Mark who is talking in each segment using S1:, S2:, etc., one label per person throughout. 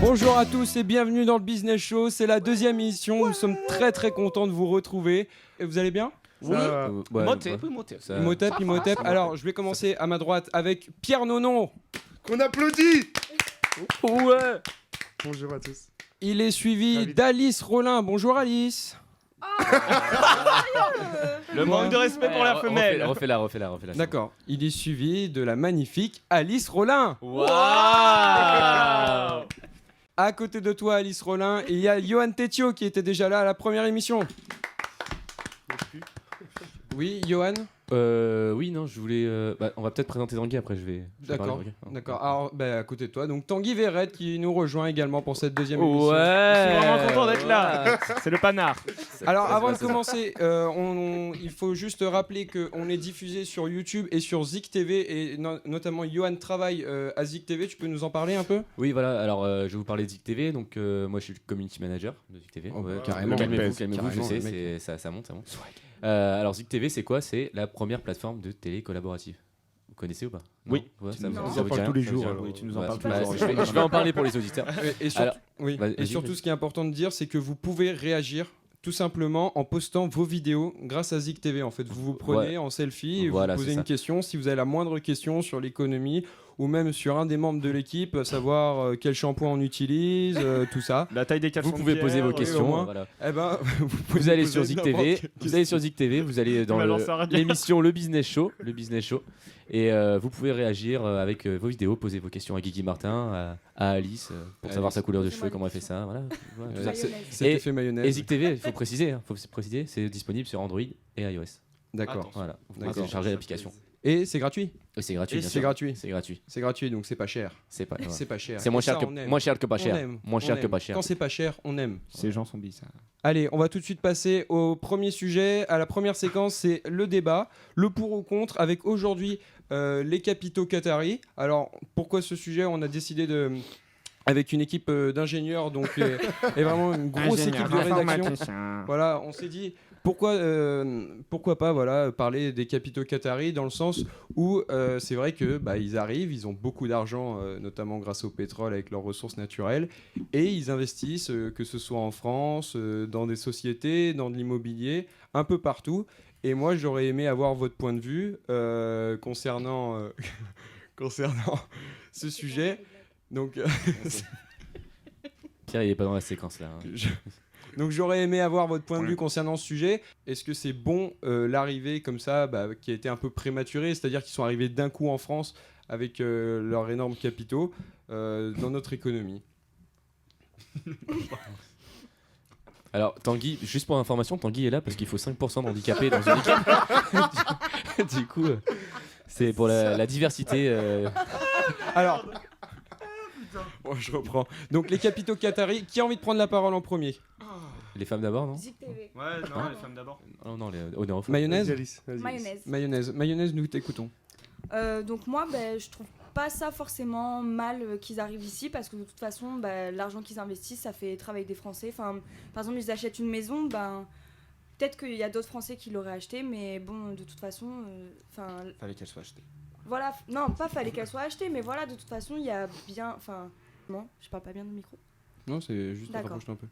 S1: Bonjour à tous et bienvenue dans le Business Show. C'est la deuxième émission. Nous sommes très très contents de vous retrouver. Et vous allez bien ?
S2: Oui.
S3: Motep.
S1: Imhotep. Alors, je vais commencer à ma droite avec Pierre Nonon.
S2: Qu'on applaudit.
S1: Ouais.
S2: Bonjour à tous.
S1: Il est suivi d'Alice Rollin. Bonjour Alice.
S3: Le manque de respect pour la femelle.
S4: Refais-la.
S1: D'accord. Il est suivi de la magnifique Alice Rollin.
S4: Waouh.
S1: À côté de toi, Alice Rollin, il y a Johan Tétio qui était déjà là à la première émission. Oui, Johan.
S4: Oui, non, je voulais. On va peut-être présenter Tanguy après, je vais
S1: D'accord.
S4: parler, ok.
S1: D'accord. Alors, à côté de toi, donc Tanguy Verrette qui nous rejoint également pour cette deuxième émission.
S4: Ouais.
S3: Je suis vraiment content d'être là. C'est le panard.
S1: Alors, avant de commencer, il faut juste rappeler qu'on est diffusé sur YouTube et sur Zik TV et notamment Johan travaille à Zik TV. Tu peux nous en parler un peu ?
S4: Oui, voilà, alors je vais vous parler de Zik TV. Donc, moi, je suis le community manager de Zik TV.
S1: Oh, carrément.
S4: Calmez-vous,
S1: Carrément,
S4: je sais,
S1: mec.
S4: ça monte. Alors, Zik TV, c'est quoi ? C'est la première plateforme de télé collaborative. Vous connaissez ou pas ?
S3: Oui.
S4: Ouais,
S2: Tu nous
S4: ça
S2: en
S4: vous
S2: parles
S4: dit rien,
S2: tous les
S4: ça vous dit
S2: jours,
S4: rien.
S2: oui, tu nous en
S4: Ouais,
S2: parles tous
S4: bah,
S2: les jours.
S4: je vais en parler pour les auditeurs.
S1: Et surtout,
S4: Alors,
S1: oui.
S4: vas-y,
S1: Et surtout,
S4: vas-y.
S1: ce qui est important de dire, c'est que vous pouvez réagir tout simplement en postant vos vidéos grâce à Zik TV. En fait, vous prenez
S4: Ouais.
S1: en selfie et
S4: Voilà,
S1: vous posez
S4: c'est
S1: une
S4: ça.
S1: question. Si vous avez la moindre question sur l'économie ou même sur un des membres de l'équipe, savoir quel shampoing on utilise, tout ça.
S3: La taille des caleçons.
S4: Vous pouvez
S3: de
S4: poser vos
S3: Pierre,
S4: questions.
S1: au moins.
S4: Voilà.
S1: Eh ben,
S4: Vous allez
S1: poser
S4: sur Zik
S1: n'importe
S4: TV,
S1: quelle
S4: vous allez sur Zik TV, vous allez dans
S3: Tu m'as lancé un regard.
S4: l'émission Le Business Show, et vous pouvez réagir avec vos vidéos, poser vos questions à Guigui Martin, à Alice pour savoir sa couleur de cheveux, comment elle fait ça, voilà. Tout ça.
S1: c'est
S4: Et-
S1: effet mayonnaise.
S4: Et Zik TV, il faut préciser, c'est disponible sur Android et iOS.
S1: D'accord.
S4: Voilà, vous pouvez
S1: D'accord.
S4: télécharger l'application.
S1: Et c'est gratuit.
S4: Et c'est gratuit.
S1: Et
S4: bien
S1: c'est
S4: sûr.
S1: gratuit.
S4: C'est gratuit.
S1: C'est gratuit, donc c'est pas cher.
S4: C'est pas.
S1: C'est pas cher.
S4: C'est moins
S1: Et ça,
S4: cher que
S1: on aime.
S4: moins cher que pas
S1: On
S4: cher.
S1: aime.
S4: Moins cher
S1: On
S4: que
S1: aime.
S4: pas cher.
S1: Quand c'est pas cher, on aime.
S2: Ces gens sont bizarres.
S1: Allez, on va tout de suite passer au premier sujet. À la première séquence, c'est le débat, le pour ou contre, avec aujourd'hui les capitaux qataris. Alors, pourquoi ce sujet ? On a décidé de... Avec une équipe d'ingénieurs, donc et vraiment une grosse équipe de rédaction. Voilà, on s'est dit pourquoi pas voilà parler des capitaux qataris dans le sens où c'est vrai que ils arrivent, ils ont beaucoup d'argent, notamment grâce au pétrole avec leurs ressources naturelles, et ils investissent que ce soit en France, dans des sociétés, dans de l'immobilier, un peu partout. Et moi, j'aurais aimé avoir votre point de vue concernant ce sujet. Donc
S4: Pierre, il est pas dans la séquence là. Hein.
S1: Donc j'aurais aimé avoir votre point de vue concernant ce sujet. Est-ce que c'est bon l'arrivée comme ça, qui a été un peu prématurée, c'est-à-dire qu'ils sont arrivés d'un coup en France avec leurs énormes capitaux dans notre économie ?
S4: Alors Tanguy, juste pour information, Tanguy est là parce qu'il faut 5% d'handicapés dans une équipe. Du coup, c'est pour la diversité.
S1: Alors, bon, je reprends. Donc les capitaux qataris, qui a envie de prendre la parole en premier ?
S4: Les femmes d'abord, non ?
S5: Zik TV.
S3: Ouais, non, les femmes d'abord.
S4: Oh non, les honneurs aux femmes.
S1: Mayonnaise ?
S2: Vas-y, Alice, vas-y.
S5: Mayonnaise.
S1: Mayonnaise, nous t'écoutons.
S5: Donc moi, je trouve pas ça forcément mal qu'ils arrivent ici parce que de toute façon, l'argent qu'ils investissent, ça fait travailler des Français. Enfin, par exemple, ils achètent une maison, peut-être qu'il y a d'autres Français qui l'auraient acheté, mais bon, de toute façon,
S2: Fallait qu'elle soit achetée.
S5: voilà, non, pas fallait qu'elle soit achetée, mais voilà, de toute façon, il y a bien, enfin, non, je parle pas bien dans le micro.
S1: Non, c'est juste
S5: D'accord.
S1: rapproche-toi un peu.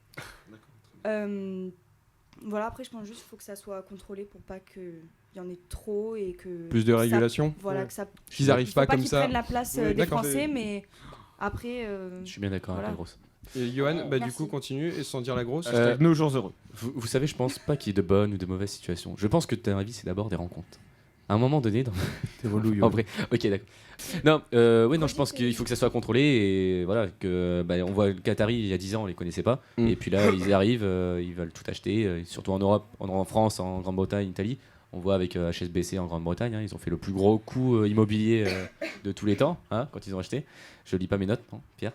S5: Voilà, après, je pense juste qu'il faut que ça soit contrôlé pour pas qu'il y en ait trop et que...
S1: Plus de
S5: ça-
S1: régulation ?
S5: Voilà,
S2: Ouais.
S5: que ça...
S1: Qu'ils arrivent
S5: faut
S1: pas comme
S5: qu'ils
S1: ça.
S5: prennent la place
S1: Oui,
S5: des
S1: d'accord.
S5: Français, mais après...
S4: Je suis bien d'accord
S5: Voilà.
S4: avec la grosse.
S1: Et Johan, du
S5: Merci.
S1: coup, continue et sans dire la grosse.
S3: Nos jours heureux.
S4: Vous savez, je pense pas qu'il y ait de bonnes ou de mauvaises situations. Je pense que ta vie, c'est d'abord des rencontres. À un moment donné, en vrai, ok, d'accord. Non, non, je pense qu'il faut que ça soit contrôlé et voilà que on voit le Qatari il y a 10 ans, on les connaissait pas,
S1: Mm.
S4: et puis là ils arrivent, ils veulent tout acheter, surtout en Europe, en France, en Grande-Bretagne, Italie. On voit avec HSBC en Grande-Bretagne, hein, ils ont fait le plus gros coup immobilier de tous les temps, hein, quand ils ont acheté. Je lis pas mes notes, non, Pierre.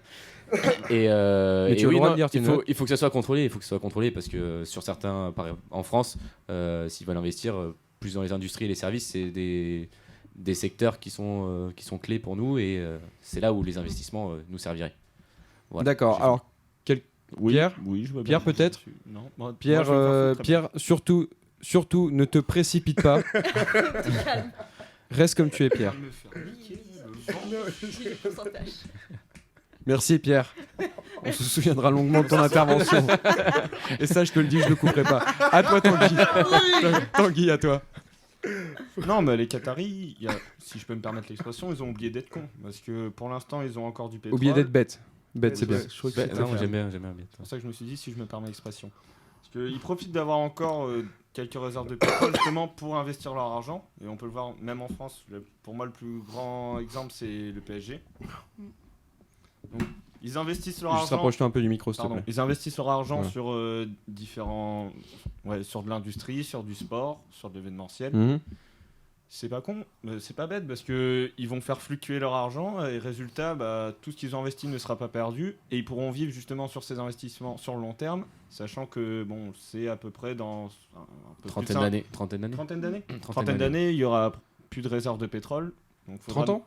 S4: Et,
S1: Mais tu as
S4: et
S1: le
S4: oui,
S1: droit
S4: non,
S1: de lire tes notes.
S4: il faut que ça soit contrôlé, parce que sur certains, en France, s'ils veulent investir plus dans les industries et les services, c'est des secteurs qui sont clés pour nous et c'est là où les investissements nous serviraient. Voilà.
S1: D'accord.
S4: J'ai
S1: Alors, Pierre,
S3: Oui, je vois
S1: Pierre,
S3: bien.
S1: peut-être
S3: Non. Moi,
S1: Pierre,
S3: je vais me faire foutre, très bien.
S1: surtout, ne te précipite pas. Reste comme tu es, Pierre. Merci, Pierre. On se souviendra longuement de ton intervention. Et ça, je te le dis, je le couperai pas. À toi, Tanguy. Tanguy, à toi.
S3: Non, mais les Qataris, si je peux me permettre l'expression, ils ont oublié d'être cons. Parce que pour l'instant, ils ont encore du pétrole.
S1: Oublié d'être bête. Bête, c'est bien.
S2: Je crois que
S4: Bah,
S2: c'est
S4: non,
S2: très
S4: j'aime
S2: bien.
S4: bien, j'aime bien.
S3: C'est pour ça que je me suis dit, si je me permets l'expression. Parce qu'ils profitent d'avoir encore quelques réserves de pétrole justement pour investir leur argent. Et on peut le voir même en France. Pour moi, le plus grand exemple, c'est le PSG. Donc, ils investissent leur
S1: Juste
S3: argent.
S1: rapproche-toi un peu du micro, s'il te
S3: Pardon.
S1: plaît.
S3: Ils investissent leur argent
S1: Ouais.
S3: sur différents, sur de l'industrie, sur du sport, sur de l'événementiel.
S1: Mhm.
S3: C'est pas con, c'est pas bête parce que ils vont faire fluctuer leur argent et résultat, tout ce qu'ils ont investi ne sera pas perdu et ils pourront vivre justement sur ces investissements sur le long terme, sachant que bon, c'est à peu près dans un peu plus de
S4: Trentaine d'années.
S3: Trentaine d'années, il y aura plus de réserves de pétrole. Donc
S1: 30 ans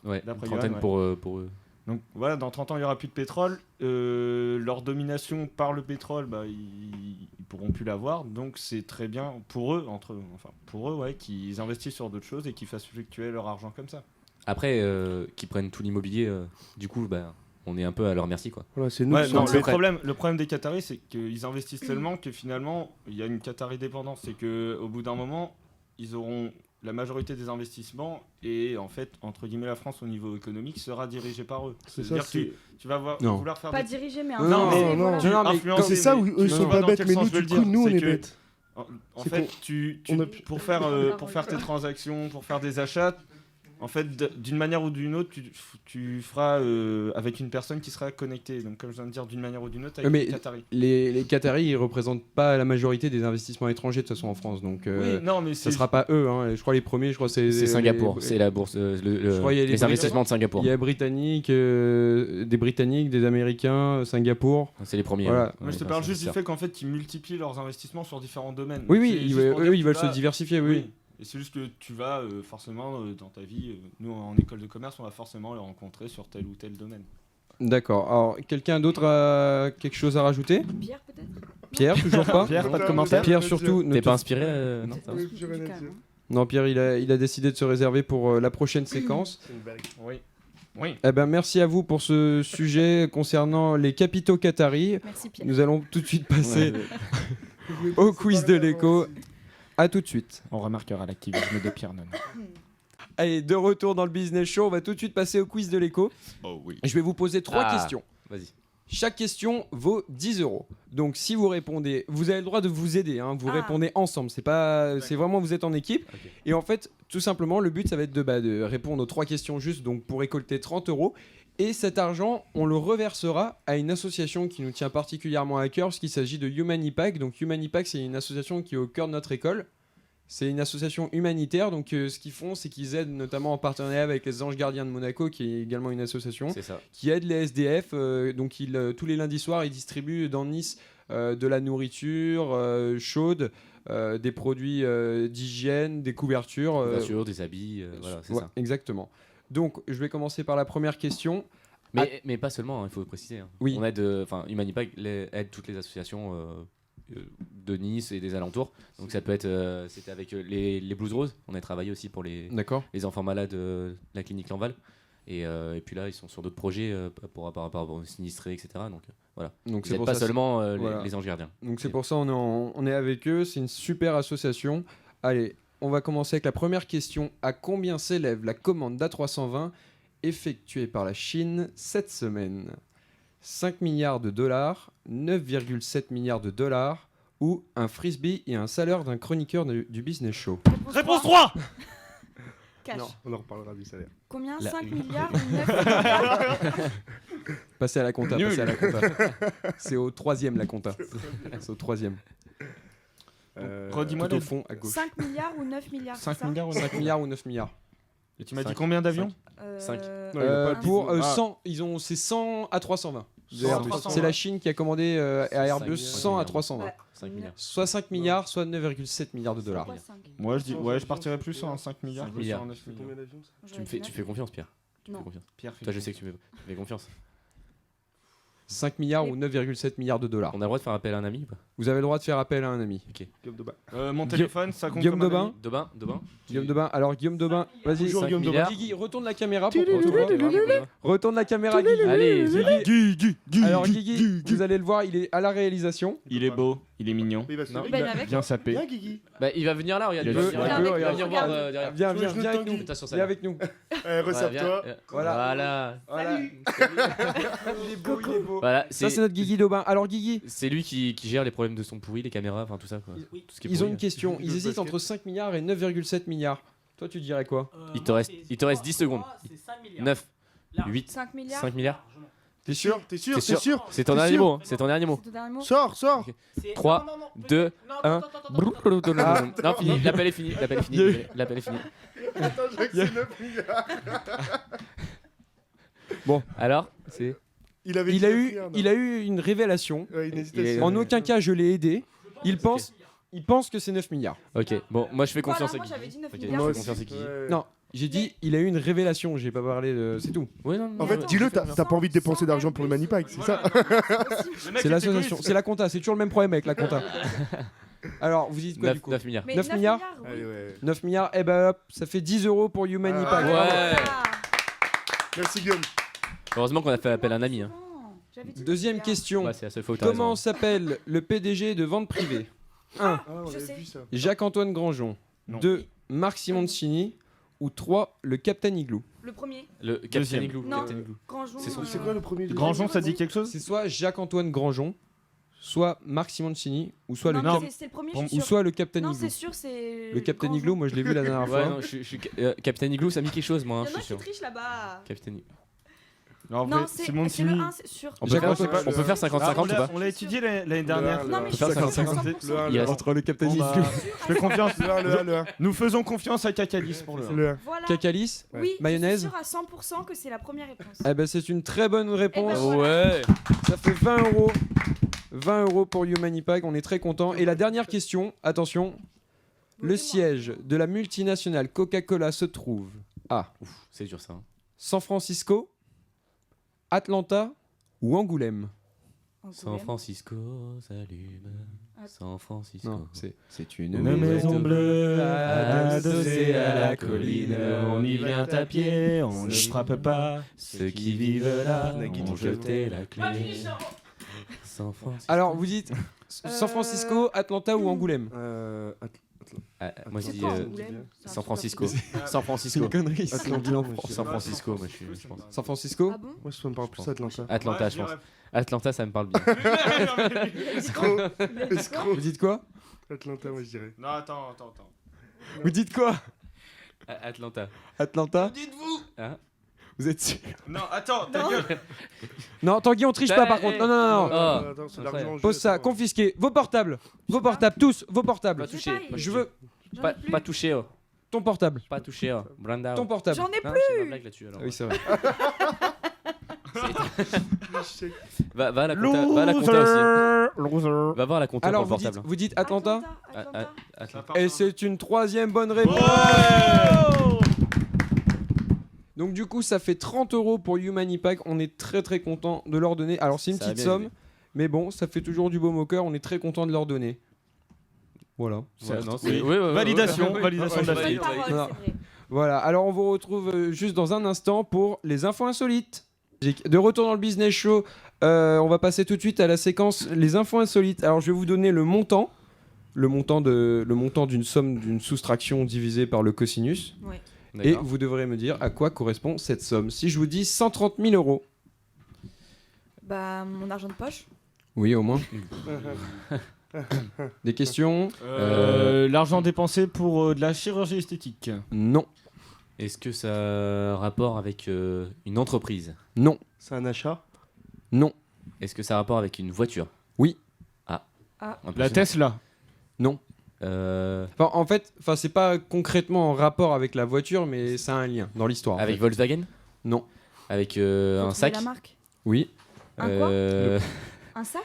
S4: Ouais,
S3: D'après
S4: trentaine
S3: Johan, ouais.
S4: pour eux.
S3: Donc voilà, dans 30 ans, il n'y aura plus de pétrole. Leur domination par le pétrole, ils pourront plus l'avoir. Donc c'est très bien pour eux, qu'ils investissent sur d'autres choses et qu'ils fassent fluctuer leur argent comme ça.
S4: Après, qu'ils prennent tout l'immobilier, du coup, on est un peu à leur merci, quoi.
S2: Voilà, c'est nous
S3: Ouais,
S2: qui
S3: non,
S2: sommes
S3: le problème des Qataris, c'est qu'ils investissent tellement que finalement, il y a une Qatari dépendance. C'est qu'au bout d'un moment, ils auront la majorité des investissements et en fait, entre guillemets, la France au niveau économique sera dirigée par eux.
S2: C'est ça,
S3: C'est-à-dire que
S2: c'est-
S3: tu vas
S1: Non.
S3: vouloir faire
S5: Pas
S3: des...
S5: dirigé, mais
S1: Non,
S5: influencé,
S2: non,
S5: voilà.
S1: non, mais
S3: influencer,
S2: C'est ça où
S3: mais
S2: eux ils
S3: tu
S2: sont
S3: vois
S2: pas
S3: dans
S2: bêtes,
S3: quel
S2: mais
S3: sens
S2: nous
S3: je veux
S2: du
S3: le
S2: coup
S3: dire,
S2: nous on
S3: c'est
S2: est
S3: que-
S2: bêtes.
S3: En
S2: C'est
S3: fait,
S2: qu'on-
S3: tu
S2: on a-
S3: pour faire tes transactions, pour faire des achats, en fait, d'une manière ou d'une autre, tu feras avec une personne qui sera connectée. Donc, comme je viens de dire, d'une manière ou d'une autre, avec
S1: Mais
S3: les Qataris.
S1: les Qataris, ils représentent pas la majorité des investissements étrangers de toute façon en France. Donc,
S3: Oui, non, mais
S1: ça
S3: c'est
S1: sera pas eux. Hein. Je crois les premiers, c'est
S4: C'est Singapour,
S1: les-
S4: c'est la bourse,
S1: Je crois qu'il y a les
S4: les investissements de Singapour.
S1: Il y a Britanniques, des Britanniques, des Américains, Singapour.
S4: C'est les premiers.
S1: Voilà.
S4: ouais.
S3: Moi, je te
S4: Ouais,
S3: parle
S4: c'est
S3: juste du
S4: ça.
S3: fait qu'en fait, ils multiplient leurs investissements sur différents domaines.
S1: Oui,
S3: C'est
S1: oui,
S3: juste pour
S1: eux,
S3: dire
S1: ils
S3: que
S1: veulent
S3: tu
S1: se
S3: vas-
S1: diversifier, oui.
S3: Et c'est juste que tu vas forcément dans ta vie, nous en école de commerce, on va forcément les rencontrer sur tel ou tel domaine.
S1: D'accord. Alors, quelqu'un d'autre a quelque chose à rajouter?
S5: Pierre, peut-être.
S1: Pierre, toujours pas?
S3: Pierre, pas de
S2: Non,
S3: commentaire.
S1: Pierre, surtout. ne
S4: T'es
S1: te-
S4: pas inspiré non, ça va
S2: Oui, j'ai rien à
S5: Du
S2: dire.
S5: calme, hein.
S1: Non, Pierre, il a décidé de se réserver pour la prochaine séquence.
S2: C'est une blague.
S3: Oui. Oui.
S1: Eh ben, merci à vous pour ce sujet concernant les capitaux qataris.
S5: Merci, Pierre.
S1: Nous allons tout de suite passer
S2: Je
S1: au
S2: vais
S1: quiz de
S2: séparer
S1: l'écho.
S2: avant aussi.
S1: À tout de suite.
S3: On remarquera l'activisme de Pierre Non.
S1: Allez, de retour dans le Business Show, on va tout de suite passer au quiz de l'écho.
S3: Oh oui.
S1: Je vais vous poser 3
S4: Ah.
S1: questions.
S4: Vas-y.
S1: Chaque question vaut 10 €. Donc si vous répondez, vous avez le droit de vous aider, hein, vous
S5: Ah.
S1: répondez ensemble, c'est vraiment vous êtes en équipe.
S4: Ok.
S1: Et en fait, tout simplement, le but ça va être de répondre aux 3 questions juste, donc pour récolter 30 €. Et cet argent, on le reversera à une association qui nous tient particulièrement à cœur, parce qu'il s'agit de Humanipack. Donc Humanipack, c'est une association qui est au cœur de notre école. C'est une association humanitaire, donc ce qu'ils font, c'est qu'ils aident notamment en partenariat avec les Anges Gardiens de Monaco, qui est également une association,
S4: C'est ça.
S1: qui aide les SDF. Donc tous les lundis soirs, ils distribuent dans Nice de la nourriture chaude, des produits d'hygiène, des couvertures.
S4: Bien sûr, des habits, voilà, c'est
S1: Ouais,
S4: ça.
S1: exactement. Donc je vais commencer par la première question.
S4: Mais pas seulement, il faut préciser. Hein.
S1: Oui.
S4: On aide, Humanipack aide toutes les associations de Nice et des alentours. Donc ça peut être, c'était avec les Blues Roses. On a travaillé aussi pour les
S1: D'accord.
S4: enfants malades de la clinique Lanval. Et puis là, ils sont sur d'autres projets par rapport aux sinistrés, etc. Donc voilà.
S1: Donc
S4: Ils
S1: c'est
S4: n'aident
S1: pour
S4: pas
S1: ça.
S4: seulement
S1: voilà.
S4: les anges gardiens.
S1: Donc c'est pour ça on est avec eux. C'est une super association. Allez, on va commencer avec la première question. À combien s'élève la commande d'A320 effectuée par la Chine cette semaine? 5 milliards de dollars, 9,7 milliards de dollars ou un frisbee et un salaire d'un chroniqueur du Business Show?
S3: Réponse 3.
S5: Cash.
S2: Non, on en reparlera du salaire.
S5: Combien?
S4: La
S5: 5
S4: une.
S5: milliards ou 9 milliards?
S1: Passez à la compta,
S3: Nul.
S1: passez à la compta. C'est au 3e la compta. C'est au 3e.
S3: Redis-moi
S1: Tout au
S3: les
S1: fond à gauche.
S5: 5 milliards ou 9 milliards?
S3: 5
S5: c'est ça
S3: milliards ou
S1: 5 milliards ou 9 milliards?
S3: Et tu m'as dit
S4: 5.
S3: combien d'avions?
S4: Cinq.
S2: Non, il y a pas de
S1: Pour
S3: Ah.
S1: 100, c'est 100 à 320.
S3: 100 à 320.
S1: C'est la Chine qui a commandé à Airbus
S4: 5
S1: 100 à 320.
S5: Ouais.
S4: 5 milliards.
S1: Soit 5 milliards, soit 9,7 milliards de dollars.
S5: Pourquoi 5?
S3: Moi, je partirais plus sur un 5 milliards.
S4: 5
S3: que
S4: milliards.
S3: sur un 9
S2: C'est
S3: milliards.
S2: combien d'avions ça
S4: Tu fais confiance, Pierre. Tu me
S5: Non.
S4: fais confiance.
S3: Pierre,
S4: Toi, je sais que tu me fais confiance.
S1: 5 milliards
S5: Et-
S1: ou 9,7 milliards de dollars.
S4: On a le droit de faire appel à un ami ou pas?
S1: Vous avez le droit de faire appel à un ami.
S2: Guillaume Daubin.
S3: Mon téléphone, ça compte
S1: Guillaume
S3: comme un
S1: Daubin.
S3: ami.
S4: Dobin.
S1: Guillaume Debin. Alors Guillaume Debin, vas-y.
S2: Bonjour,
S4: 5
S2: Guillaume Debin.
S4: milliards.
S1: Guigui, retourne la caméra pour retourne la caméra Guigui.
S4: Allez,
S1: Alors Guigui, vous allez le voir, il est à la réalisation.
S3: Il est beau, il est mignon.
S2: Il va se
S4: Non.
S2: lever.
S5: Bah, il est avec.
S3: Bien sapé.
S2: Viens, Guigui.
S4: bah, il va venir là, regarde.
S3: Il
S4: Il va
S3: peut,
S4: venir
S1: il
S4: là.
S1: peut,
S4: Il va
S1: regarde.
S4: venir voir derrière.
S1: Viens,
S2: Je
S1: viens,
S2: veux
S1: viens
S2: le
S1: avec
S2: temps,
S1: nous.
S2: Guigui.
S4: Attention, ça
S1: Viens
S4: va.
S1: avec nous.
S2: Resserre-toi.
S1: Voilà.
S4: Voilà.
S1: Voilà. Il est beau, il est beau.
S4: Voilà,
S1: Ça c'est notre Guigui Daubin. Alors Guigui,
S4: c'est lui qui gère les problèmes de son pourri, les caméras, enfin tout ça quoi.
S6: Oui.
S4: Tout ce qui est
S1: ils ont
S4: pourri.
S1: une question.
S2: Le
S1: Ils hésitent
S2: basket.
S1: entre 5 milliards et 9,7 milliards. Toi tu dirais quoi?
S4: Il te reste 10 secondes. 9, 8,
S5: 5 milliards.
S4: 5 milliards.
S2: T'es sûr? T'es sûr?
S4: T'es
S2: T'es sûr?
S4: C'est ton
S2: T'es
S4: dernier
S2: sûr
S4: mot. C'est ton dernier mot.
S5: C'est ton dernier mot.
S2: Sors.
S4: 3, 2, 1.
S1: Ah.
S4: Non, fini. L'appel est fini. L'appel est fini.
S2: Attends, j'ai que c'est 9 milliards.
S4: Alors, c'est.
S2: Il avait
S1: Il
S2: dit
S1: a
S2: 9
S1: eu,
S2: milliards, non
S1: il a eu une révélation.
S2: Ouais, une
S4: Il est-
S2: hésitation.
S1: En aucun cas je l'ai aidé. Il pense que c'est 9 milliards.
S4: Ok, bon, moi je fais
S5: Voilà,
S4: confiance à
S5: moi
S4: Guigui.
S5: j'avais dit 9
S4: Ok,
S5: milliards.
S4: je
S2: Moi
S4: fais
S2: aussi.
S4: confiance à Guigui.
S2: Ouais.
S1: Non, j'ai dit il a eu une révélation. J'ai pas parlé de. C'est tout.
S4: Ouais, non,
S2: En fait,
S5: attends,
S2: dis-le,
S5: je
S2: t'as
S5: fais
S2: t'as pas envie de dépenser
S5: sans
S2: d'argent pour le
S5: calcul.
S2: Manipack, c'est ça?
S1: C'est l'association, c'est la compta. C'est toujours le même problème avec la compta. Alors vous dites quoi du coup?
S4: 9 milliards.
S5: Mais
S1: 9 milliards
S5: oui.
S2: Allez, ouais.
S1: 9 milliards. Et ben hop, ça fait 10 € pour Humani
S2: Ah.
S1: Pack.
S4: Ouais.
S5: Ah.
S2: Merci Guillaume.
S4: Heureusement qu'on a fait appel à un ami. Hein.
S5: J'avais dit 9
S1: Deuxième
S5: milliards.
S1: question.
S4: Ouais, c'est la seule fois où t'as
S1: Comment
S4: raison.
S1: s'appelle le PDG de vente privée? 1.
S2: Ah, on
S5: Je
S2: avait
S5: sais.
S2: vu ça.
S1: Jacques-Antoine Grandjean.
S3: Non.
S1: 2. Marc Simoncini. Ou 3. Le Captain Igloo.
S5: Le premier.
S4: Le Captain
S3: Deuxième.
S4: Igloo.
S5: Non.
S4: Captain Igloo.
S5: Grandjean.
S4: C'est son-
S2: C'est quoi le premier du
S3: Grandjean, ça dit quelque chose?
S1: C'est soit Jacques-Antoine Grandjean, soit Marc Simoncini, ou soit le,
S5: Non,
S3: Non.
S5: c'est le premier,
S3: Ou
S5: je suis
S1: ou
S5: sûre.
S1: soit le Captain
S5: Non,
S1: Igloo.
S5: c'est sûr, c'est.
S1: Le Captain
S5: Grandjean.
S1: Igloo, moi je l'ai vu la dernière
S4: Ouais,
S1: fois.
S4: non, Captain Igloo, ça a mis quelque chose, moi, hein,
S5: Il y
S4: je
S5: en a
S4: suis
S5: qui
S4: sûr.
S5: trichent là-bas.
S4: Captain Igloo.
S3: En
S5: Non,
S3: vrai,
S5: c'est
S3: Simon
S5: le
S3: Sini.
S5: 1, c'est sûr.
S4: On peut
S1: Jacques-Antoine-
S4: faire 50-50 ou pas?
S3: On l'a étudié l'année dernière.
S5: Non, mais
S2: Le
S5: je suis
S1: un,
S5: sûre,
S1: 50-50.
S5: 100%.
S2: Le 1,
S4: Il
S2: le
S4: reste-
S2: 1.
S1: Entre le Captain
S3: Bon, bah,
S1: Igloo.
S3: je fais confiance.
S2: Le 1.
S3: Nous faisons confiance à Cacalis pour le 1.
S2: Le 1.
S5: Voilà.
S1: Cacalis.
S5: Oui,
S1: Mayonnaise.
S5: je suis sûre à 100% que c'est la première réponse.
S1: Eh ben c'est une très bonne réponse.
S5: Eh ben,
S4: Ouais.
S1: Ça fait 20 €. 20 € pour Humani Pack, on est très content. Et la dernière question, attention. Le siège de la multinationale Coca-Cola se trouve à
S4: C'est dur ça. Hein.
S1: San Francisco, Atlanta ou Angoulême?
S4: San Francisco s'allume. San Francisco.
S1: Non, c'est une
S3: Une maison bleue
S4: adossée à la colline.
S3: On y vient à pied, on ne frappe pas.
S4: Ceux qui vivent là
S2: Nagui
S4: ont
S2: du
S4: jeté la clé. San Francisco.
S1: Alors vous dites San Francisco, Atlanta ou Angoulême?
S4: Ah, moi je
S5: C'est
S4: dis
S5: quoi, Angoulême C'est un
S4: San
S5: truc
S4: Francisco.
S5: un
S4: San Francisco.
S1: connerie.
S4: San Francisco, moi je pense.
S1: San
S5: peu-
S1: Francisco.
S5: Ah bon
S2: Moi, ça me parle plus Atlanta.
S4: Atlanta, je pense. Atlanta, ça me parle bien.
S2: Escroc. Escroc.
S1: Vous dites quoi?
S2: Atlanta, moi, je dirais.
S3: Non, attends.
S1: Vous dites quoi?
S4: Atlanta.
S1: Atlanta?
S3: Dites-vous.
S4: Hein?
S1: Vous êtes sûr?
S3: Non, attends, ta
S5: Non.
S3: gueule.
S1: Non, Tanguy, on triche pas par contre. Non, non, non. non.
S4: Oh.
S2: Attends, c'est de
S4: Incroyable.
S2: l'argent en jeu,
S1: Pose ça,
S2: attends.
S1: confisqué. Vos portables. Vos portables, tous, vos portables.
S4: Pas touché.
S5: Détail.
S4: pas
S1: Je
S4: touché.
S1: veux
S5: J'en ai
S4: Pas,
S5: plus.
S4: pas touché. Oh.
S1: ton portable.
S4: Pas touché. Oh. Branda.
S1: Ton portable.
S5: J'en ai
S4: Non,
S5: plus.
S4: j'ai ma blague là-dessus alors.
S1: Ah oui, c'est vrai.
S4: Va à la compta, va à la compta aussi.
S3: Loser.
S4: Va voir la compta
S1: Alors,
S4: pour
S1: vous
S4: le
S1: dites,
S4: portable.
S1: vous dites Atlanta?
S5: Atlanta.
S4: Atlanta.
S1: Et c'est une troisième bonne réponse.
S3: Ouais.
S1: Donc du coup, ça fait 30 € pour Humani Pack. On est très très content de leur donner. Alors c'est une
S4: Ça a
S1: petite
S4: bien
S1: somme,
S4: aidé.
S1: mais bon, ça fait toujours du baume au cœur. On est très content de leur donner. Voilà.
S4: Ouais, non,
S3: Oui.
S4: c'est- oui, ouais,
S3: Validation,
S4: ouais.
S3: validation de la
S4: Ouais,
S3: fille.
S5: Parole, c'est
S1: Non.
S5: vrai.
S1: Voilà. Alors on vous retrouve juste dans un instant pour les infos insolites. De retour dans le business show, on va passer tout de suite à la séquence les infos insolites. Alors je vais vous donner le montant d'une somme d'une soustraction divisée par le cosinus.
S5: Ouais.
S1: Et
S4: D'accord.
S1: vous devrez me dire à quoi correspond cette somme. Si je vous dis 130 000 €.
S5: Bah, mon argent de poche.
S1: Oui, au moins. Des questions?
S3: L'argent dépensé pour de la chirurgie esthétique.
S1: Non.
S4: Est-ce que ça a rapport avec une entreprise?
S1: Non.
S2: C'est un achat.
S1: Non.
S4: Est-ce que ça a rapport avec une voiture?
S1: Oui.
S4: Ah.
S5: Ah.
S3: La
S4: Impressionnant.
S3: Tesla.
S1: Non.
S4: Euh,
S1: En fait, c'est pas concrètement en rapport avec la voiture, mais ça a un lien dans l'histoire. en
S4: avec
S1: fait.
S4: Volkswagen?
S1: Non.
S4: Avec
S5: Faut
S4: un
S5: trouver
S4: sac?
S5: La marque.
S1: Oui.
S5: Un quoi
S4: Euh,
S5: Un sac.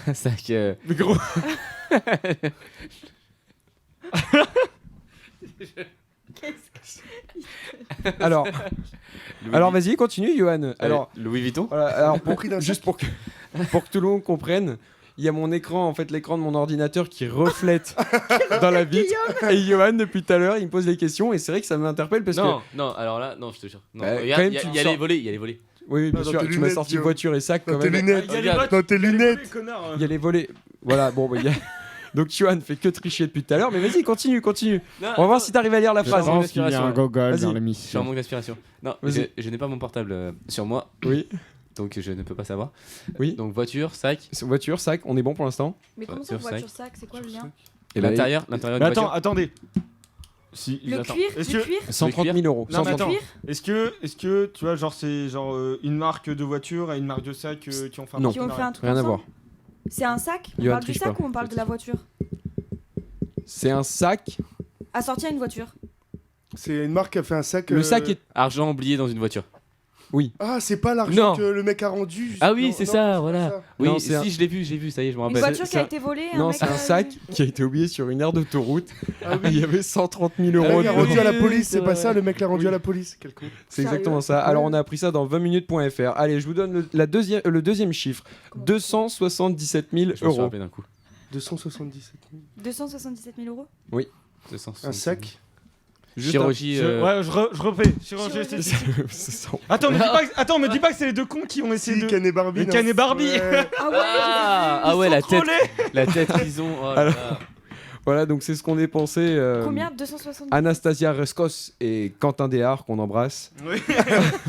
S4: un sac.
S1: Mais gros. Alors, alors vas-y, continue, Johan. Alors,
S4: Louis Vuitton.
S1: voilà, alors
S2: Prix d'un
S1: juste pour que tout le monde comprenne, il y a mon écran, en fait, l'écran de mon ordinateur qui reflète dans la vitre. Et Johan, depuis tout à l'heure, il me pose des questions et c'est vrai que ça m'interpelle parce
S4: Non, non, alors là, non, je te jure. Non,
S1: Bah,
S4: il y
S1: quand
S4: a,
S1: même,
S4: il y a-
S1: tu
S4: il y a
S1: sors.
S4: les volets, il y a les volets.
S1: que. Oui, bien
S2: Non, dans
S1: sûr,
S2: tes
S1: tu m'as
S2: lunettes,
S1: sorti
S2: Guillaume.
S1: voiture et sac
S2: Dans
S1: quand
S2: tes
S1: même.
S2: lunettes.
S3: Regarde,
S2: Dans tes lunettes.
S1: Il y a les volets. Voilà, bon, bah, il y a. Donc, Johan fait que tricher depuis tout à l'heure, mais vas-y, continue. On va voir si t'arrives à lire la
S4: Je
S1: phrase.
S4: pense
S6: qu'il y a un gogol
S1: Vas-y.
S6: dans
S4: Je suis en
S6: l'émission.
S4: manque d'inspiration. Non,
S1: Vas-y.
S4: je n'ai pas mon portable sur moi,
S1: Oui,
S4: donc je ne peux pas savoir.
S1: oui.
S4: Donc voiture, sac.
S1: C'est voiture, sac, on est bon pour l'instant.
S5: Mais comment ça,
S4: Sur
S5: voiture sac, c'est quoi le lien?
S1: Et bah,
S4: L'intérieur de
S3: Mais
S4: la
S3: attends,
S4: voiture.
S3: attendez. Si,
S5: Le
S3: attends.
S5: cuir,
S3: Est-ce
S5: du
S3: que,
S5: cuir
S1: 130 000 euros.
S3: Non, mais
S1: 130
S3: attends.
S5: cuir
S3: est-ce que, tu vois, genre, c'est genre une marque de voiture et une marque de sac qui ont fait un
S1: Non.
S5: qui ont fait
S3: partenariat.
S5: un truc
S1: Rien à
S5: ensemble
S1: voir.
S5: C'est un sac? On
S1: Johan
S5: parle du
S1: triche
S5: sac
S1: pas.
S5: ou on parle de la voiture?
S1: C'est un sac.
S5: Assorti à une voiture.
S2: C'est une marque qui a fait un sac.
S1: Le sac est.
S4: Argent oublié dans une voiture.
S2: Ah, c'est pas l'argent
S4: Non.
S2: que le mec a rendu.
S4: Ah oui,
S2: Non,
S4: c'est
S2: non,
S4: ça,
S2: pas
S4: voilà.
S2: ça.
S4: Oui,
S1: Non, c'est un-
S4: si je l'ai vu, ça y est, je me
S5: Une
S4: rappelle.
S5: voiture qui a
S1: ça-
S5: été volée.
S1: Non,
S5: mec
S1: c'est un
S5: a-
S1: sac qui a été oublié sur une aire d'autoroute.
S2: Ah oui.
S1: Il y avait 130 000
S2: Le
S1: euros.
S2: mec a
S1: dedans.
S2: rendu à la
S4: Oui,
S2: police,
S4: c'est
S2: c'est pas
S4: vrai.
S2: ça, le mec l'a rendu à la police. Quel con.
S1: C'est
S5: Sérieux
S1: exactement ça. Alors, on a appris ça dans 20minutes.fr. Allez, je vous donne le deuxième chiffre.
S5: Comment
S1: 277 000
S4: Je me suis
S1: euros.
S4: rappelé d'un coup.
S2: 277 000.
S5: 277 000 euros.
S4: 260.
S2: Un sac.
S1: Juste
S4: Chirurgie.
S3: Ouais, je refais. Chirurgie
S5: Chirurgie
S3: esthétique.
S1: C'est ça.
S3: Attends, me dis pas que c'est les deux cons qui ont essayé
S2: Si,
S3: de.
S2: Ken et Barbie.
S3: Mais
S2: non.
S3: Ken et Barbie.
S2: Ouais.
S5: Ah ouais.
S4: Ah ouais, la tête,
S3: Trollés.
S4: la tête qu'ils ont. Oh là
S1: Alors-
S4: là.
S1: Voilà, donc c'est ce qu'on dépensait.
S5: Combien? 270.
S1: Anastasia Rescos et Quentin Déhard, qu'on embrasse.
S3: Oui.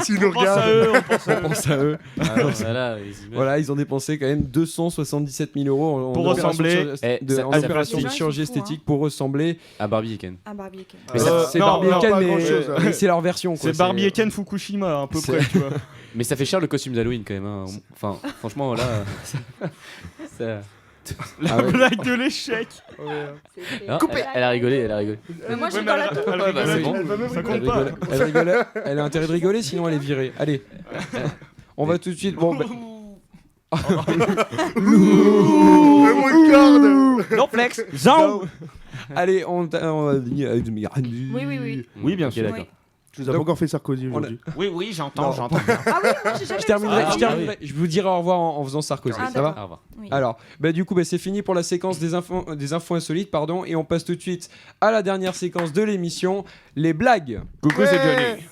S2: S'ils nous
S3: On pense à
S2: regardent.
S3: eux, on pense à
S1: On
S3: eux.
S1: pense à eux.
S4: Ah, voilà, les images.
S1: Voilà, ils ont dépensé quand même 277 000 euros en
S3: Pour
S1: opération
S3: ressembler.
S1: de-
S4: Eh,
S1: de-
S4: ça-
S1: en
S4: ça-
S1: opération
S5: les
S1: de
S5: gens, ils
S1: chirurgie
S5: sont fous,
S1: esthétique pour ressembler.
S4: À Barbie et Ken.
S5: Ah, Barbie et Ken.
S1: Mais
S3: Euh,
S1: c'est
S3: non,
S1: Barbie
S3: non,
S1: et Ken,
S2: pas
S1: mais
S2: grand-chose,
S1: mais c'est leur version. quoi.
S3: C'est Barbie et Ken Fukushima, à peu
S1: c'est-
S3: près, tu vois.
S4: Mais ça fait cher le costume d'Halloween quand même. Hein. Enfin, franchement, là. ça-
S3: La
S1: Ah ouais.
S3: blague de l'échec.
S4: Ah, elle a rigolé, elle a rigolé.
S5: Mais moi, je
S3: Ouais,
S5: suis
S3: mais
S5: dans la
S3: elle-
S5: tour.
S3: elle
S4: Ouais, bah,
S3: rigole,
S4: c'est bon.
S2: Elle va même
S3: Ça
S1: Elle
S3: compte pas.
S1: rigole, elle a intérêt de rigoler, sinon elle est virée. Allez, on va tout de suite. Bon, bah,
S2: Fais-moi une corde.
S3: Non, flex. Zao.
S1: allez, on
S5: Oui, oui, oui.
S3: Oui, bien
S4: Ok,
S3: sûr.
S4: d'accord.
S5: Oui.
S2: Je vous ai pas encore fait Sarkozy
S1: On a-
S2: aujourd'hui.
S3: Oui, j'entends,
S1: Non.
S3: j'entends.
S5: Ah oui, moi, j'ai jamais
S1: je terminerai,
S5: vu ça.
S1: je terminerai. Je vous dirai au revoir en faisant Sarkozy.
S5: Ah,
S1: ça va
S5: d'accord.
S4: Au revoir.
S5: Oui.
S1: Alors, bah, du coup, bah, c'est fini pour la séquence des infos insolites, pardon, et on passe tout de suite à la dernière séquence de l'émission, les blagues.
S3: Coucou, c'est Johnny.
S5: Allez.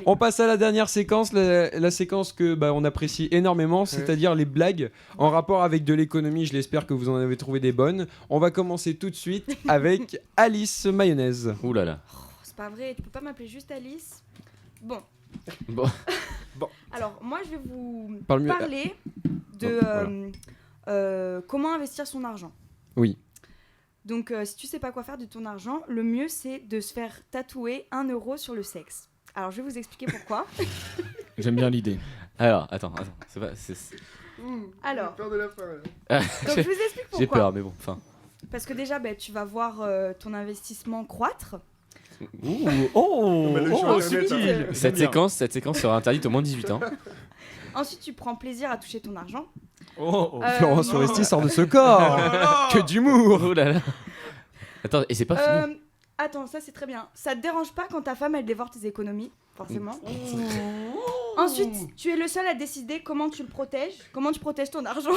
S1: On passe à la dernière séquence, la séquence que bah, on apprécie énormément, c'est-à-dire les blagues en rapport avec de l'économie. Je l'espère que vous en avez trouvé des bonnes. On va commencer tout de suite avec Alice Mayonnaise.
S4: Ouh là là.
S5: Oh, c'est pas vrai, tu peux pas m'appeler juste Alice. Bon.
S4: Bon.
S5: Alors, moi, je vais vous
S1: Parle mieux.
S5: parler de
S1: Voilà.
S5: comment investir son argent.
S1: Oui.
S5: Donc, si tu sais pas quoi faire de ton argent, le mieux, c'est de se faire tatouer 1 euro sur le sexe. Alors, je vais vous expliquer pourquoi.
S6: J'aime bien l'idée.
S4: Alors, attends. C'est pas,
S5: Alors,
S2: Peur de la fin. là.
S5: donc, je vous explique
S4: J'ai
S5: pourquoi.
S4: peur, mais bon, enfin.
S5: Parce que déjà, tu vas voir ton investissement croître.
S3: Oh,
S2: Bah, le jeu
S5: Ensuite,
S2: Internet,
S4: Cette séquence sera interdite au moins 18 ans.
S5: ensuite, tu prends plaisir à toucher ton argent.
S3: Oh,
S1: Florence
S5: non.
S1: Foresti sort de ce corps. Que d'humour.
S4: Oh là là. Attends, et c'est pas fini.
S5: Attends, ça c'est très bien. Ça te dérange pas quand ta femme elle dévore tes économies, forcément. Ensuite, tu es le seul à décider comment tu le protèges, comment tu protèges ton argent.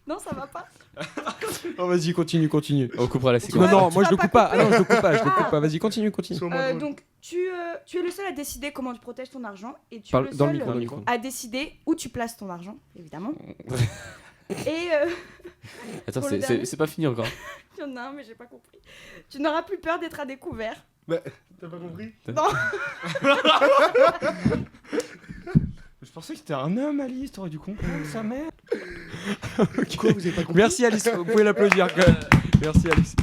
S5: Non, ça va pas.
S1: Oh, vas-y, continue.
S4: On coupera la
S1: Non,
S4: séquence.
S1: non,
S5: tu
S1: moi
S5: vas
S1: je le
S5: pas
S1: coupe pas.
S5: couper.
S1: Ah non, je le coupe pas. Je le
S5: Ah.
S1: coupe pas. Vas-y, continue.
S2: Sois moins drôle.
S5: Donc, tu es le seul à décider comment tu protèges ton argent et tu es
S1: Parle
S5: le
S1: dans le
S5: seul
S1: micro, dans le micro.
S5: à décider où tu places ton argent, évidemment. Et
S4: Attends,
S5: pour le
S4: c'est
S5: dernier.
S4: c'est pas fini encore.
S5: il y en a un, mais j'ai pas compris. Tu n'auras plus peur d'être à découvert.
S2: T'as pas compris?
S3: Je pensais que c'était un homme, Alice, t'aurais dû comprendre sa mère.
S2: Quoi, vous avez pas compris?
S1: Merci Alice, vous pouvez l'applaudir quand même. Merci Alice.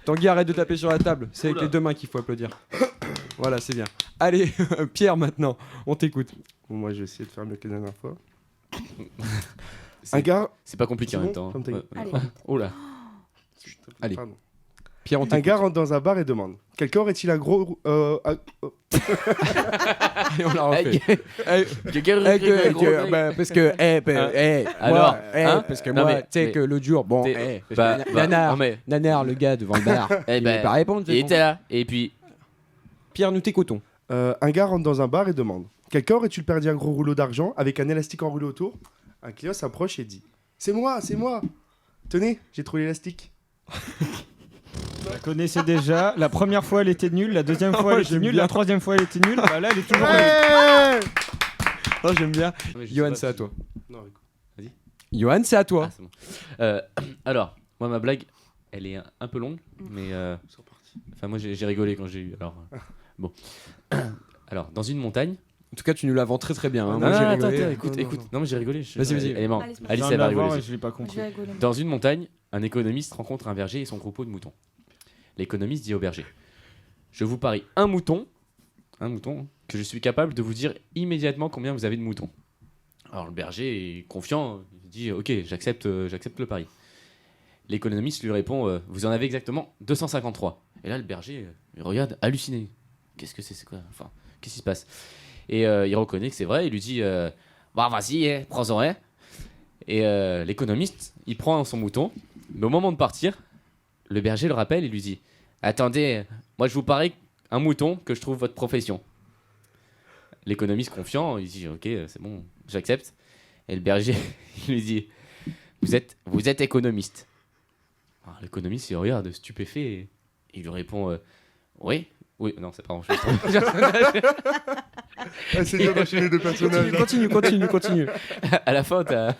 S1: Tanguy, arrête de taper sur la table. C'est avec les deux mains qu'il faut applaudir. Voilà, c'est bien. Allez, Pierre maintenant, on t'écoute.
S2: Bon, moi, je vais essayer de faire mieux que la dernière fois.
S4: C'est-
S2: Un gars.
S4: C'est pas compliqué
S2: C'est
S4: en même
S2: bon
S4: temps.
S2: Ferme ta gueule.
S5: Allez.
S4: Oh là.
S1: Allez.
S2: Pardon.
S1: Pierre, on
S2: Un
S1: t'écoute.
S2: gars rentre dans un bar et demande: quel corps est-il un gros.
S1: Et on la refait. Parce que,
S4: Alors,
S1: moi,
S4: hein
S1: parce que
S4: Non,
S1: moi,
S4: mais-
S1: tu sais
S4: mais-
S1: que l'autre jour, bon,
S4: Bah,
S1: Nanar,
S4: non, mais-
S1: Nanar, le gars devant le bar,
S4: Eh
S1: il
S4: ben,
S1: veut pas répondre.
S4: il était là. Et puis.
S1: Pierre, nous t'écoutons.
S2: Un gars rentre dans un bar et demande: quelqu'un aurait-il perdu un gros rouleau d'argent avec un élastique enroulé autour? Un client s'approche et dit: c'est moi, c'est moi. Tenez, j'ai trouvé l'élastique.
S6: Je la connaissais déjà. La première fois, elle était nulle. La deuxième fois, elle était
S1: j'aime
S6: nulle.
S1: bien.
S6: La troisième fois, elle était nulle. Bah là, elle est toujours nulle.
S2: Ouais.
S1: Oh, j'aime bien.
S4: Mais je sais
S1: Johan,
S4: pas
S1: c'est à
S4: si-
S1: toi.
S2: Non, écoute.
S1: Johan, c'est à toi.
S4: Ah, c'est bon. Alors, moi, ma blague, elle est un peu longue, mais
S2: C'est reparti.
S4: enfin, moi, j'ai rigolé quand j'ai eu. Alors, bon. Alors, dans une montagne.
S1: En tout cas, tu nous la vends très très bien. hein.
S2: Non,
S1: Moi,
S4: Non,
S1: j'ai
S4: non,
S1: rigolé.
S4: attends, écoute,
S2: Non, non,
S4: écoute.
S2: non.
S4: Non, mais j'ai rigolé.
S1: Vas-y, vas-y.
S4: Elle est marrante.
S5: Allez, c'est bon.
S4: Alice,
S6: Je viens
S4: elle
S6: de
S4: va
S6: la voir
S4: rigoler.
S6: et je l'ai pas
S5: Je
S6: compris.
S5: vais rigoler.
S4: Dans une montagne, un économiste rencontre un berger et son troupeau de moutons. L'économiste dit au berger: je vous parie un mouton, que je suis capable de vous dire immédiatement combien vous avez de moutons. Alors le berger est confiant, il dit: ok, j'accepte le pari. L'économiste lui répond: vous en avez exactement 253. Et là le berger il regarde halluciné. Qu'est-ce que c'est quoi? Enfin, qu'est-ce qui se passe? Et il reconnaît que c'est vrai, il lui dit: bah vas-y, prends-en un. Et l'économiste, il prend son mouton, mais au moment de partir, le berger le rappelle et lui dit: attendez, moi je vous parie un mouton que je trouve votre profession. L'économiste confiant, il dit: ok, c'est bon, j'accepte. Et le berger, il lui dit: vous êtes économiste. Alors, l'économiste, il regarde stupéfait et il lui répond: oui. Oui, non, c'est pas grand-chose.
S2: Ah, c'est dur d'enchaîner deux personnages.
S1: Continue.
S4: À la fin, t'as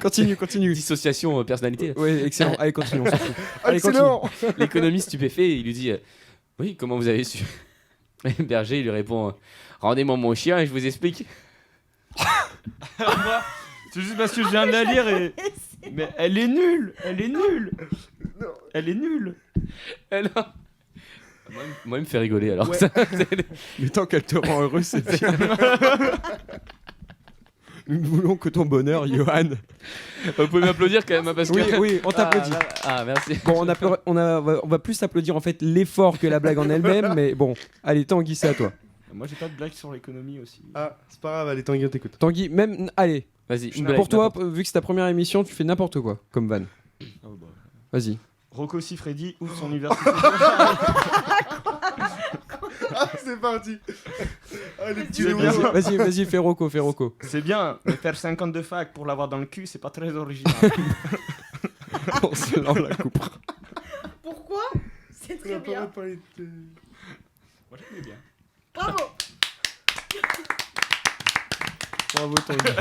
S1: Continue.
S4: dissociation personnalité.
S1: Oui, excellent. Allez, continue. On s'en fout. Allez, continue.
S2: Excellent.
S4: L'économiste stupéfait, il lui dit: oui, comment vous avez su? Et le berger, il lui répond: rendez-moi mon chien et je vous explique.
S6: Moi, c'est juste parce que je viens de la lire et. Mais elle est nulle. Elle est nulle. Elle est nulle.
S4: Alors... Moi, il me fait rigoler alors.
S2: Ouais.
S4: Ça,
S1: Mais tant qu'elle te rend heureux, c'est bien. Nous ne voulons que ton bonheur, Johan.
S4: vous pouvez m'applaudir quand même hein, parce que.
S1: Oui, on t'applaudit.
S4: Merci.
S1: Bon, on va plus applaudir en fait l'effort que la blague en elle-même, mais bon, allez, Tanguy, c'est à toi.
S3: Moi j'ai pas de blague sur l'économie aussi.
S2: Ah, c'est pas grave, allez, Tanguy, on t'écoute.
S1: Tanguy, même, allez,
S4: Vas-y. une blague,
S1: pour toi,
S4: n'importe.
S1: vu que c'est ta première émission, tu fais n'importe quoi comme van.
S3: Oh, bah.
S1: Vas-y.
S3: Rocco Siffredi ouvre son université.
S2: Ah, c'est parti. Allez, petit
S3: C'est
S2: Léo.
S3: bien.
S1: Vas-y, fais Rocco.
S3: C'est bien, mais faire 52 facs pour l'avoir dans le cul, c'est pas très original.
S1: On se la coupera.
S5: Pourquoi? C'est
S2: On a
S5: très
S2: pas
S5: bien.
S2: parlé de-
S3: Moi j'aimais bien.
S5: Bravo.
S1: Bravo, Tanguy.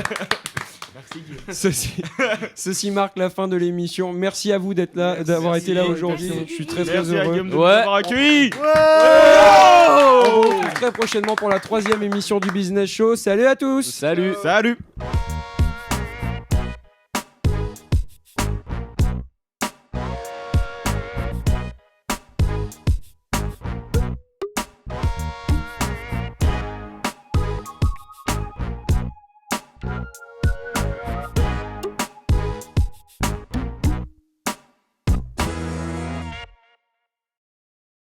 S3: Merci Guillaume.
S1: Ceci marque la fin de l'émission. Merci à vous d'être là,
S3: Merci.
S1: d'avoir été là aujourd'hui.
S5: Merci.
S1: Je suis très
S3: Merci à
S1: heureux.
S3: Guillaume de
S4: Ouais.
S3: nous avoir accueillis.
S1: On se retrouve très prochainement pour la 3e émission du Business Show. Salut à tous.
S4: Salut.
S3: Salut.